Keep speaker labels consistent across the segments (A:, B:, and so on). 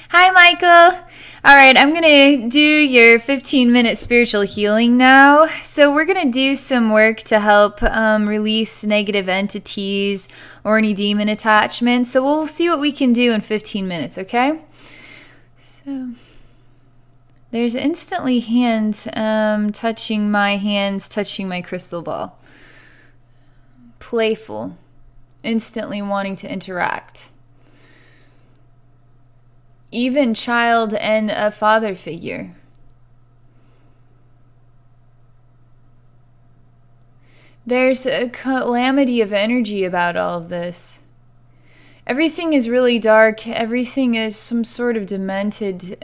A: Hi, Michael. All right, I'm going to do your 15-minute spiritual healing now. So, we're going to do some work to help release negative entities or any demon attachments. So, we'll see what we can do in 15 minutes, okay? So, there's instantly hands touching my hands, touching my crystal ball. Playful, instantly wanting to interact. Even child and a father figure. There's a calamity of energy about all of this. Everything is really dark. Everything is some sort of demented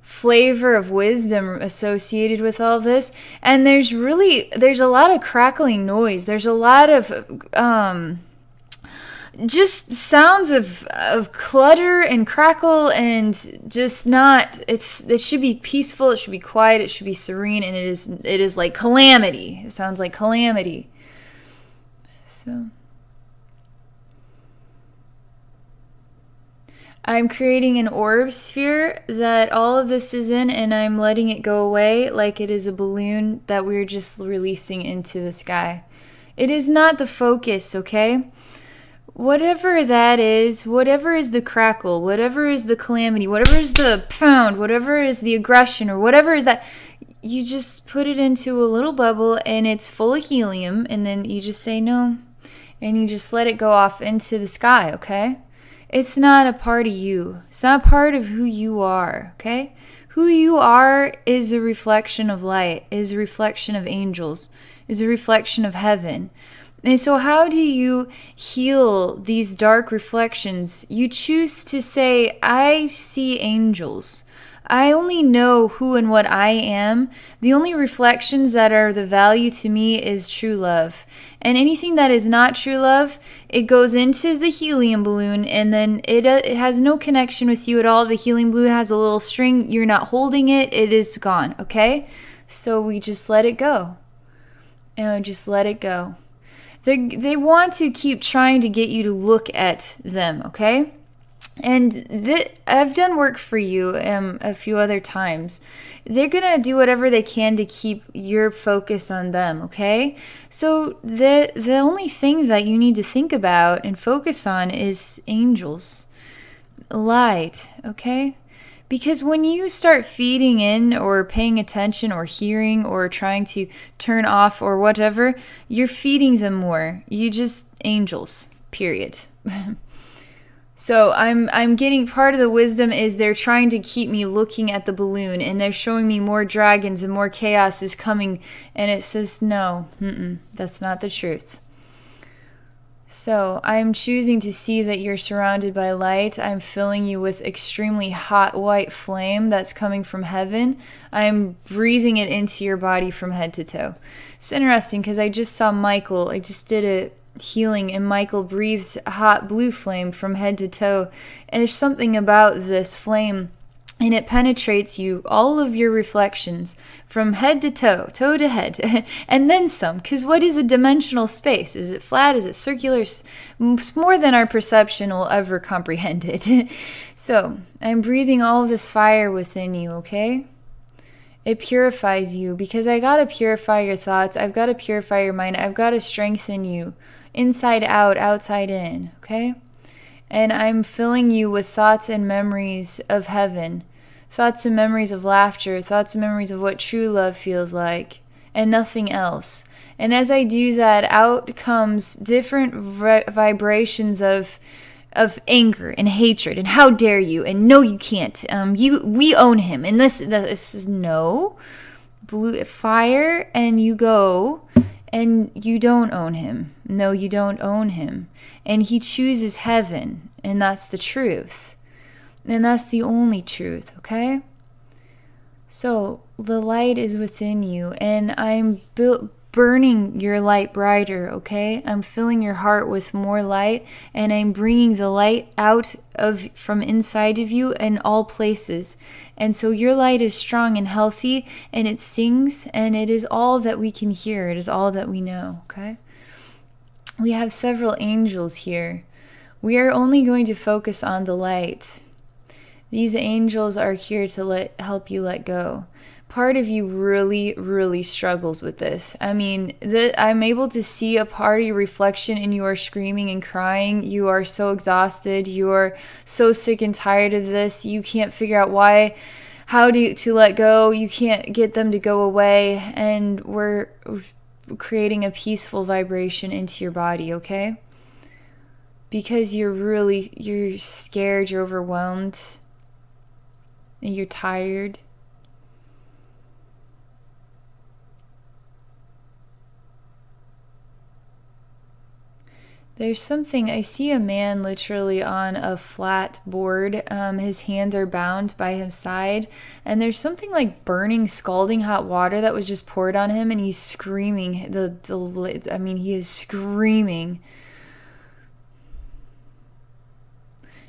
A: flavor of wisdom associated with all this. And there's a lot of crackling noise. There's a lot of just sounds of clutter and crackle, and just not, it should be peaceful, it should be quiet, it should be serene, and it is like calamity. It sounds like calamity. So I'm creating an orb sphere that all of this is in, and I'm letting it go away like it is a balloon that we're just releasing into the sky. It is not the focus, okay? Whatever that is, whatever is the crackle, whatever is the calamity, whatever is the pound, whatever is the aggression, or whatever is that, you just put it into a little bubble and it's full of helium, and then you just say no, and you just let it go off into the sky, okay? It's not a part of you. It's not part of who you are, okay? Who you are is a reflection of light, is a reflection of angels, is a reflection of heaven. And so how do you heal these dark reflections? You choose to say, I see angels. I only know who and what I am. The only reflections that are the value to me is true love. And anything that is not true love, it goes into the helium balloon, and then it has no connection with you at all. The helium balloon has a little string. You're not holding it. It is gone, okay? So we just let it go. And we just let it go. They want to keep trying to get you to look at them, okay? And I've done work for you a few other times. They're going to do whatever they can to keep your focus on them, okay? So the only thing that you need to think about and focus on is angels, light, okay? Because when you start feeding in or paying attention or hearing or trying to turn off or whatever, you're feeding them more. You just, angels, period. So I'm getting, part of the wisdom is they're trying to keep me looking at the balloon, and they're showing me more dragons and more chaos is coming, and it says no, that's not the truth. So I'm choosing to see that you're surrounded by light. I'm filling you with extremely hot white flame that's coming from heaven. I'm breathing it into your body from head to toe. It's interesting because I just saw Michael. I just did a healing, and Michael breathed hot blue flame from head to toe. And there's something about this flame, and it penetrates you, all of your reflections, from head to toe, toe to head, and then some. Because what is a dimensional space? Is it flat? Is it circular? It's more than our perception will ever comprehend it. So I'm breathing all of this fire within you, okay? It purifies you, because I got to purify your thoughts. I've got to purify your mind. I've got to strengthen you inside out, outside in, okay? And I'm filling you with thoughts and memories of heaven, thoughts and memories of laughter, thoughts and memories of what true love feels like, and nothing else. And as I do that, out comes different vibrations of anger and hatred and how dare you, and no, you can't. We own him, and this is no, blue fire, and you go. And you don't own him. No, you don't own him. And he chooses heaven, and that's the truth. And that's the only truth, okay? So the light is within you, and I'm burning your light brighter, okay? I'm filling your heart with more light, and I'm bringing the light out from inside of you in all places. And so your light is strong and healthy, and it sings, and it is all that we can hear. It is all that we know, okay? We have several angels here. We are only going to focus on the light. These angels are here to help you let go. Part of you really, really struggles with this. I mean, I'm able to see a part of your reflection, and you are screaming and crying. You are so exhausted. You are so sick and tired of this. You can't figure out how to let go. You can't get them to go away. And we're creating a peaceful vibration into your body, okay? Because you're scared, you're overwhelmed, and you're tired. There's something, I see a man literally on a flat board. His hands are bound by his side, and there's something like burning, scalding hot water that was just poured on him, and he's screaming. He is screaming.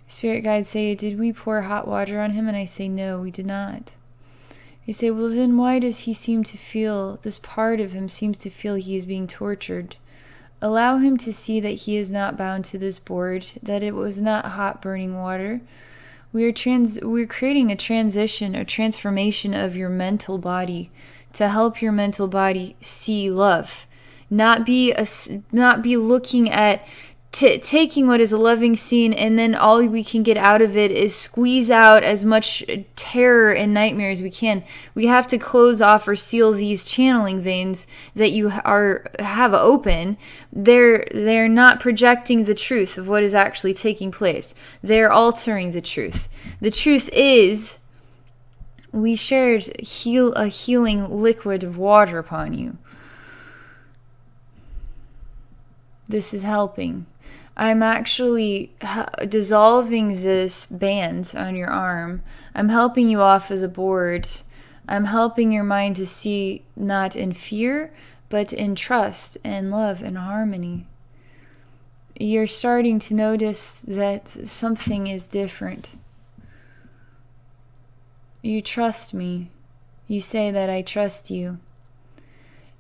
A: Spirit guides say, did we pour hot water on him? And I say, no, we did not. They say, well, then why does he seem to feel, this part of him seems to feel he is being tortured? Allow him to see that he is not bound to this board, that it was not hot burning water. We're creating a transition, a transformation of your mental body to help your mental body see love, not be looking at taking what is a loving scene, and then all we can get out of it is squeeze out as much terror and nightmare as we can. We have to close off or seal these channeling veins that you have open. They're not projecting the truth of what is actually taking place. They're altering the truth. The truth is, we shared a healing liquid of water upon you. This is helping. I'm actually dissolving this band on your arm. I'm helping you off of the board. I'm helping your mind to see not in fear, but in trust and love and harmony. You're starting to notice that something is different. You trust me. You say that I trust you.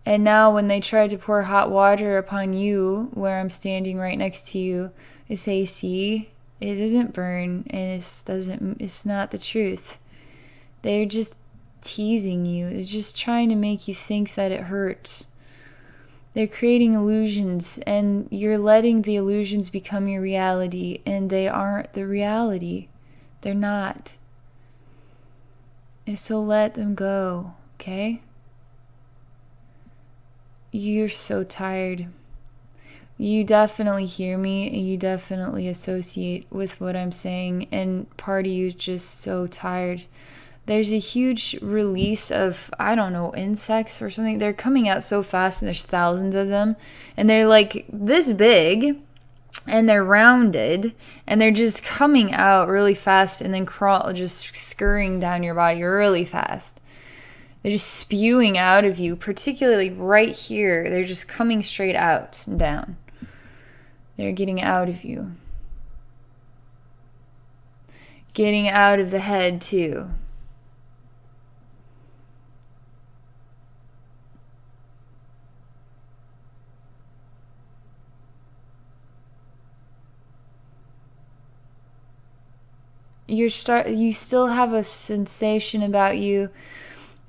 A: And now when they try to pour hot water upon you, where I'm standing right next to you, I say, see, it doesn't burn, and it's not the truth. They're just teasing you. They're just trying to make you think that it hurts. They're creating illusions, and you're letting the illusions become your reality, and they aren't the reality. They're not. And so let them go, okay? You're so tired. You definitely hear me, and you definitely associate with what I'm saying, and part of you is just so tired. There's a huge release of, I don't know, insects or something. They're coming out so fast, and there's thousands of them, and they're like this big, and they're rounded, and they're just coming out really fast, and then just scurrying down your body really fast. They're just spewing out of you, particularly right here. They're just coming straight out and down. They're getting out of you. Getting out of the head, too. You still have a sensation about you.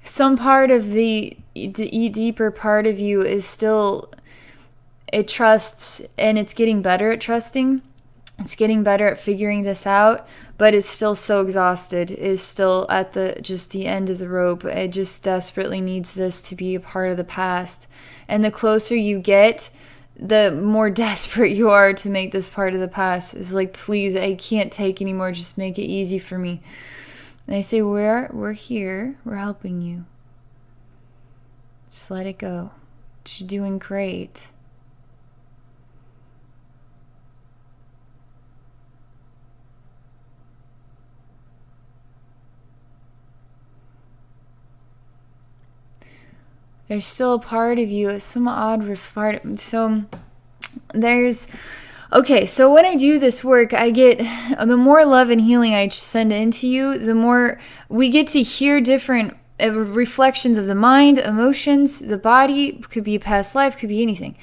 A: Some part of the deeper part of you is still, it trusts, and it's getting better at trusting. It's getting better at figuring this out, but it's still so exhausted. It's still at the end of the rope. It just desperately needs this to be a part of the past. And the closer you get, the more desperate you are to make this part of the past. It's like, please, I can't take anymore. Just make it easy for me. And I say, we're here. We're helping you. Just let it go. You're doing great. There's still a part of you, some odd part. So there's... Okay, so when I do this work, I get, the more love and healing I send into you, the more we get to hear different reflections of the mind, emotions, the body, could be a past life, could be anything.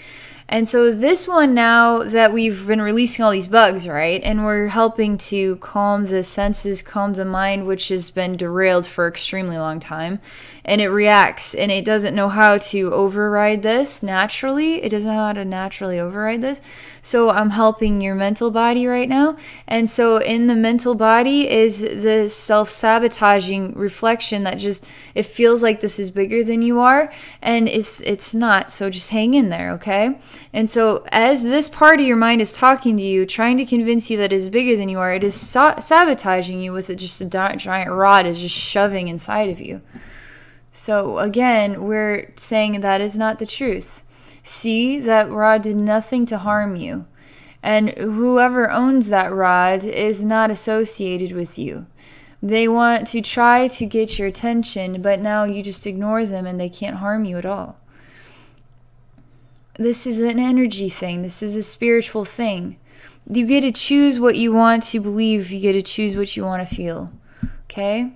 A: And so this one, now that we've been releasing all these bugs, right, and we're helping to calm the senses, calm the mind, which has been derailed for an extremely long time, and it reacts, and it doesn't know how to override this naturally. It doesn't know how to naturally override this. So I'm helping your mental body right now. And so in the mental body is the self-sabotaging reflection that just, it feels like this is bigger than you are, and it's not. So just hang in there, okay? And so as this part of your mind is talking to you, trying to convince you that it is bigger than you are, it is sabotaging you with just a giant rod is just shoving inside of you. So again, we're saying that is not the truth. See, that rod did nothing to harm you. And whoever owns that rod is not associated with you. They want to try to get your attention, but now you just ignore them and they can't harm you at all. This is an energy thing. This is a spiritual thing. You get to choose what you want to believe. You get to choose what you want to feel. Okay?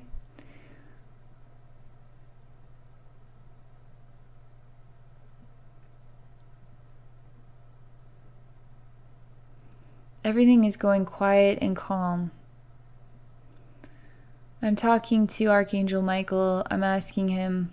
A: Everything is going quiet and calm. I'm talking to Archangel Michael. I'm asking him,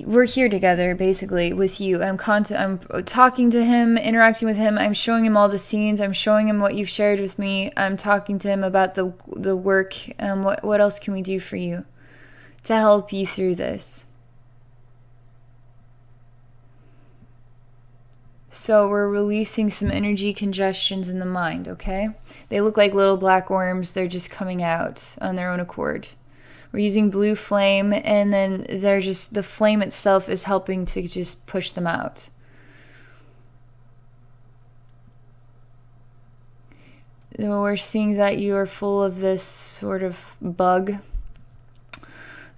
A: we're here together, basically, with you. I'm talking to him, interacting with him. I'm showing him all the scenes. I'm showing him what you've shared with me. I'm talking to him about the work. What else can we do for you to help you through this? So we're releasing some energy congestions in the mind, okay? They look like little black worms. They're just coming out on their own accord. We're using blue flame, and then they're just, the flame itself is helping to just push them out. We're seeing that you are full of this sort of bug.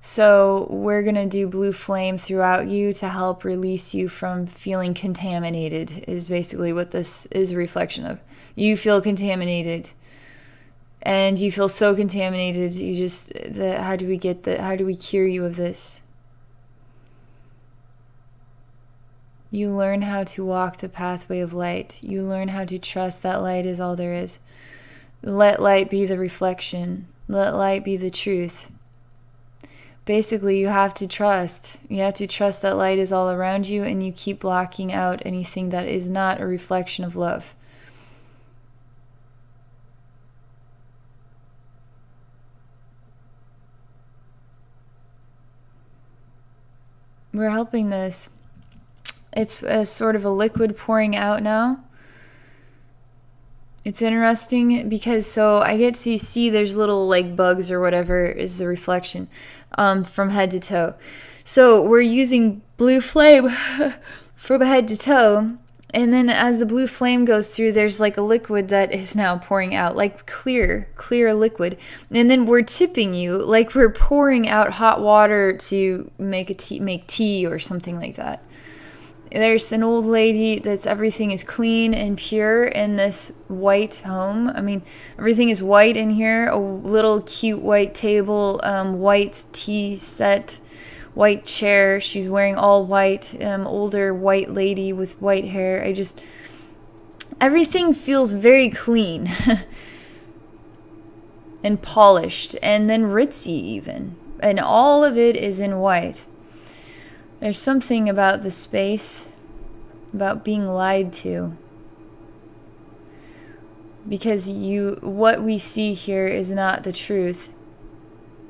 A: So we're going to do blue flame throughout you to help release you from feeling contaminated, is basically what this is a reflection of. You feel contaminated. And you feel so contaminated, you just, how do we cure you of this? You learn how to walk the pathway of light. You learn how to trust that light is all there is. Let light be the reflection. Let light be the truth. Basically, you have to trust. You have to trust that light is all around you, and you keep blocking out anything that is not a reflection of love. We're helping this. It's a sort of a liquid pouring out now. It's interesting because, so I get to see there's little like bugs or whatever is the reflection from head to toe. So we're using blue flame from head to toe. And then as the blue flame goes through, there's like a liquid that is now pouring out, like clear liquid. And then we're tipping you, like we're pouring out hot water to make tea or something like that. There's an old lady that's, everything is clean and pure in this white home. I mean, everything is white in here. A little cute white table, white tea set, white chair. She's wearing all white, older white lady with white hair. Everything feels very clean and polished, and then ritzy even. And all of it is in white. There's something about the space, about being lied to. Because what we see here is not the truth.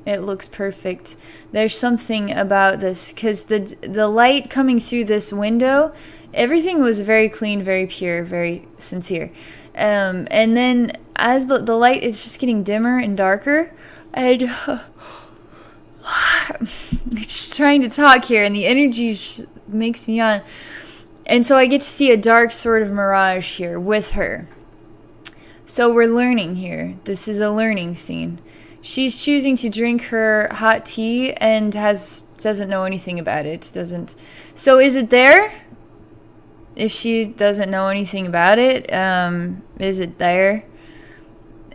A: It looks perfect. There's something about this, because the light coming through this window, everything was very clean, very pure, very sincere. And then as the light is just getting dimmer and darker, and I'm just trying to talk here, and the energy makes me yawn. And so I get to see a dark sort of mirage here with her. So we're learning here. This is a learning scene. She's choosing to drink her hot tea and doesn't know anything about it. So is it there? If she doesn't know anything about it, is it there?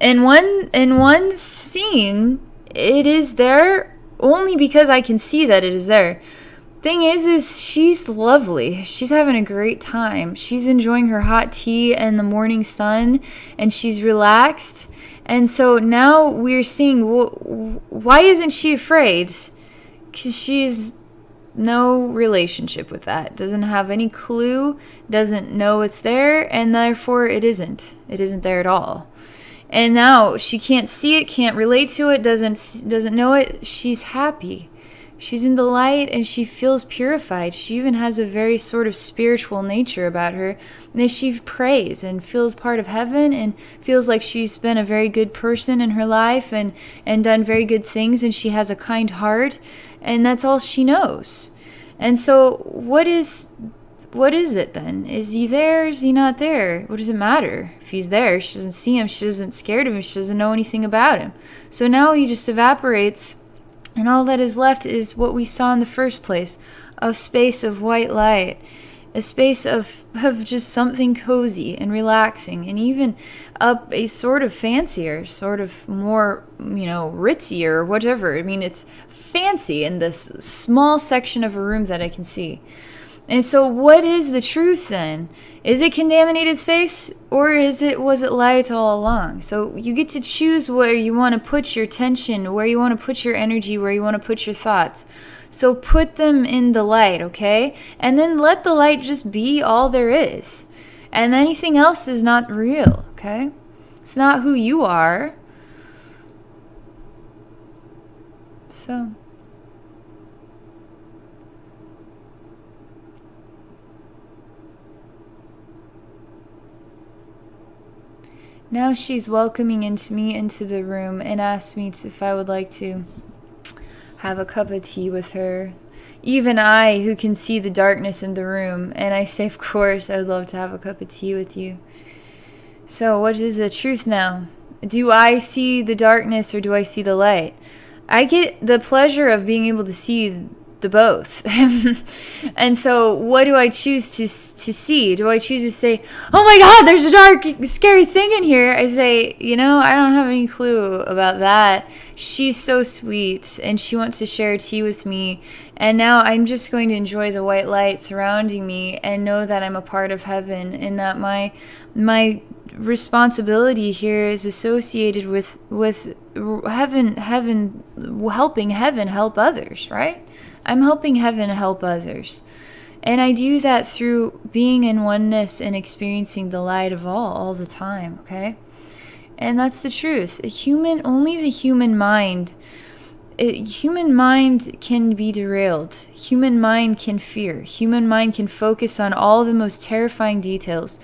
A: In one scene, it is there only because I can see that it is there. Thing is she's lovely. She's having a great time. She's enjoying her hot tea and the morning sun, and she's relaxed. And so now we're seeing, why isn't she afraid? Because she's no relationship with that, doesn't have any clue, doesn't know it's there, and therefore it isn't there at all. And now she can't see it, can't relate to it, doesn't know it. She's happy. She's in the light, and she feels purified. She even has a very sort of spiritual nature about her. And she prays and feels part of heaven and feels like she's been a very good person in her life and done very good things, and she has a kind heart, and that's all she knows. And so what is it then? Is he there? Is he not there? What does it matter? If he's there, she doesn't see him. She isn't scared of him. She doesn't know anything about him. So now he just evaporates, and all that is left is what we saw in the first place, a space of white light, a space of just something cozy and relaxing, and even a sort of fancier, sort of more, ritzier or whatever. I mean, it's fancy in this small section of a room that I can see. And so what is the truth then? Is it contaminated space, or was it light all along? So you get to choose where you want to put your tension, where you want to put your energy, where you want to put your thoughts. So put them in the light, okay? And then let the light just be all there is. And anything else is not real, okay? It's not who you are. So now she's welcoming me into the room and asked me if I would like to have a cup of tea with her. Even I, who can see the darkness in the room, and I say, of course, I would love to have a cup of tea with you. So what is the truth now? Do I see the darkness or do I see the light? I get the pleasure of being able to see the both. And so what do I choose to see? Do I choose to say, oh my God, there's a dark, scary thing in here? I say, I don't have any clue about that. She's so sweet, and she wants to share tea with me. And now I'm just going to enjoy the white light surrounding me and know that I'm a part of heaven, and that my responsibility here is associated with heaven helping heaven help others, right? I'm helping heaven help others. And I do that through being in oneness and experiencing the light of all the time, okay? And that's the truth. Only the human mind can be derailed. Human mind can fear. Human mind can focus on all the most terrifying details.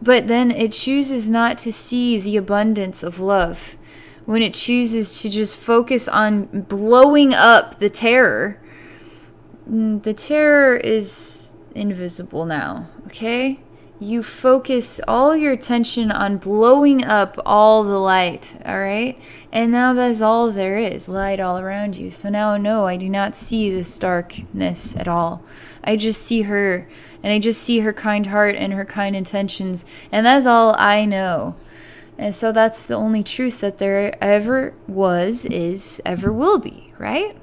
A: But then it chooses not to see the abundance of love. When it chooses to just focus on blowing up the terror is invisible now, okay? You focus all your attention on blowing up all the light, all right? And now that's all there is, light all around you. So now, no, I do not see this darkness at all. I just see her, and I just see her kind heart and her kind intentions, and that's all I know. And so that's the only truth that there ever was, is, ever will be, right?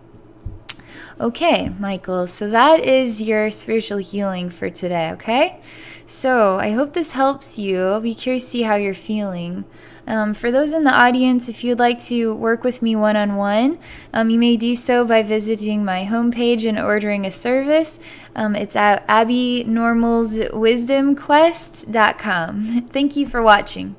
A: Okay, Michael, so that is your spiritual healing for today, okay? So I hope this helps you. I'll be curious to see how you're feeling. For those in the audience, if you'd like to work with me one-on-one, you may do so by visiting my homepage and ordering a service. It's at abbynormalswisdomquest.com. Thank you for watching.